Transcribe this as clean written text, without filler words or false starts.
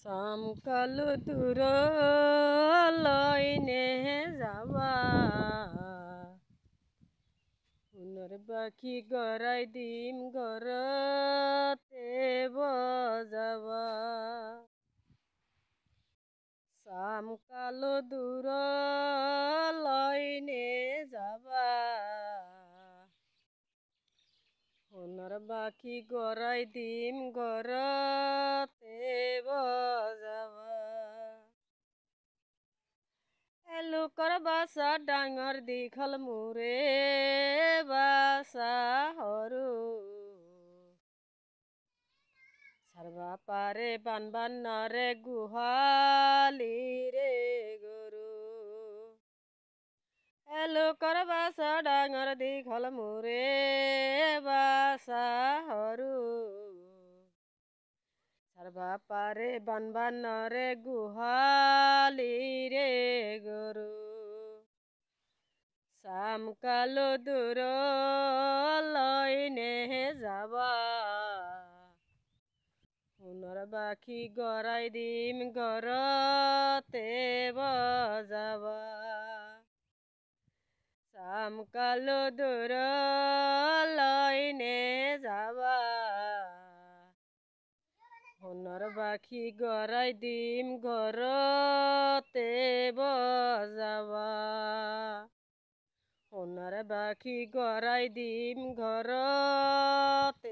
চামকালো দূৰ লইনে যাবা সোণৰ বাকি গৰাই দিম ঘৰতে বজাবা চামকালো দূৰ লইনে যাবা সোণৰ বাকি গৰাই দিম ঘৰতে বজাবা লোকৰ বাছা ডাঙৰ দীঘল মোৰে বাছা সৰু চাৰবা পাৰে বানবা নৰে গোহালিৰে গৰু লোকৰ বাছা ডাঙৰ দীঘল মোৰে বাছা সৰু চাৰবা পাৰে বানবা নৰে গোহালিৰে গৰু চামকালো দূৰ লইনে যাবা সোণৰ বাকি গৰাই দিম ঘৰতে বজাবা চামকালো দূৰ লইনে যাবা সোণৰ বাকি গৰাই দিম ঘৰতে বজাবা সোণৰ বাকি গৰাই দিম ঘৰতে